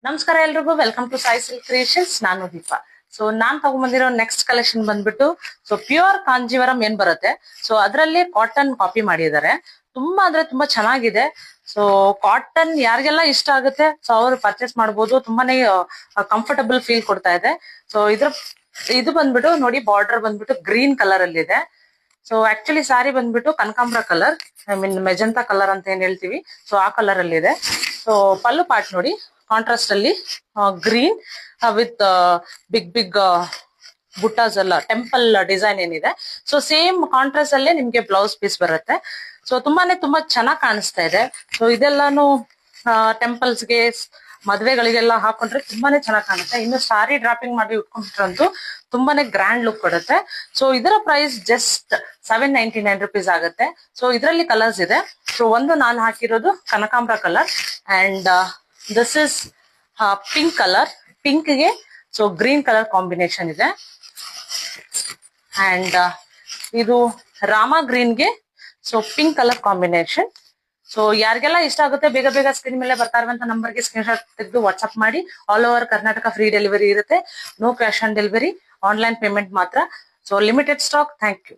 ನಮಸ್ಕಾರ ಎಲ್ರಿಗೂ, welcome to Sai silk creations. ನಾನು ದೀಪಾ. ಸೊ ನಾನ್ ತಗೊಂಡ್ಬಂದಿರೋ ನೆಕ್ಸ್ಟ್ ಕಲೆಕ್ಷನ್ ಬಂದ್ಬಿಟ್ಟು ಪ್ಯೂರ್ ಕಾಂಜೀವರಂ ಏನ್ ಬರುತ್ತೆ, ಸೊ ಅದರಲ್ಲಿ ಕಾಟನ್ ಕಾಪಿ ಮಾಡಿದ್ದಾರೆ. ತುಂಬಾ ಅಂದ್ರೆ ತುಂಬಾ ಚೆನ್ನಾಗಿದೆ. ಸೊ ಕಾಟನ್ ಯಾರಿಗೆಲ್ಲ ಇಷ್ಟ ಆಗುತ್ತೆ ಸೊ ಅವ್ರು ಪರ್ಚೇಸ್ ಮಾಡಬಹುದು. ತುಂಬಾನೇ ಕಂಫರ್ಟಬಲ್ ಫೀಲ್ ಕೊಡ್ತಾ ಇದೆ. ಸೊ ಇದು ಬಂದ್ಬಿಟ್ಟು ನೋಡಿ, ಬಾರ್ಡರ್ ಬಂದ್ಬಿಟ್ಟು ಗ್ರೀನ್ ಕಲರ್ ಅಲ್ಲಿ ಇದೆ. ಸೊ ಆಕ್ಚುಲಿ ಸಾರಿ ಬಂದ್ಬಿಟ್ಟು ಕನಕಾಂಬ್ರ colour, I mean magenta colour ಅಂತ ಏನ್ ಹೇಳ್ತೀವಿ, ಸೊ ಆ ಕಲರ್ ಅಲ್ಲಿ ಇದೆ. ಸೊ ಪಲ್ಲು ಪಾರ್ಟ್ ನೋಡಿ, ಕಾಂಟ್ರಾಸ್ಟ್ ಅಲ್ಲಿ ಗ್ರೀನ್ ವಿತ್ ಬಿಗ್ ಬಿಗ್ ಬುಟ್ಟಾಸ್ ಎಲ್ಲ ಟೆಂಪಲ್ ಡಿಸೈನ್ ಏನಿದೆ. ಸೊ ಸೇಮ್ ಕಾಂಟ್ರಾಸ್ಟ್ ಅಲ್ಲೇ ನಿಮ್ಗೆ ಬ್ಲೌಸ್ ಪೀಸ್ ಬರುತ್ತೆ. ಸೊ ತುಂಬಾ ಚೆನ್ನಾಗಿ ಕಾಣಿಸ್ತಾ ಇದೆ. ಸೊ ಇದೆಲ್ಲಾನು ಟೆಂಪಲ್ಸ್ಗೆ, ಮದ್ವೆಗಳಿಗೆಲ್ಲ ಹಾಕೊಂಡ್ರೆ ತುಂಬಾನೇ ಚೆನ್ನಾಗಿ ಕಾಣುತ್ತೆ. ಇನ್ನು ಸಾರಿ ಡ್ರಾಪಿಂಗ್ ಮಾಡಿ ಉಟ್ಕೊಂಡ್ರಂತೂ ತುಂಬಾನೇ ಗ್ರ್ಯಾಂಡ್ ಲುಕ್ ಕೊಡುತ್ತೆ. ಸೊ ಇದರ ಪ್ರೈಸ್ ಜಸ್ಟ್ 799 rupees ಆಗುತ್ತೆ. ಸೊ ಇದರಲ್ಲಿ ಕಲರ್ಸ್ ಇದೆ. ಸೊ ಒಂದು ನಾನು ಹಾಕಿರೋದು ಕನಕಾಂಬ್ರ colour and this is pink colour. Pink ಗೆ ಸೊ ಗ್ರೀನ್ ಕಲರ್ ಕಾಂಬಿನೇಷನ್ ಇದೆ. ಅಂಡ್ ಇದು ರಾಮಾ ಗ್ರೀನ್ ಗೆ so pink colour combination. So ಯಾರಿಗೆಲ್ಲ ಇಷ್ಟ ಆಗುತ್ತೆ ಬೇಗ ಬೇಗ ಸ್ಕ್ರೀನ್ ಮೇಲೆ ಬರ್ತಾ ಇರುವಂತ ನಂಬರ್ಗೆ ಸ್ಕ್ರೀನ್ ಶಾಟ್ ತೆಗೆದು ವಾಟ್ಸ್ಆಪ್ ಮಾಡಿ. All over Karnataka free delivery ಇರುತ್ತೆ. No cash on delivery, online payment ಮಾತ್ರ. So limited stock. Thank you.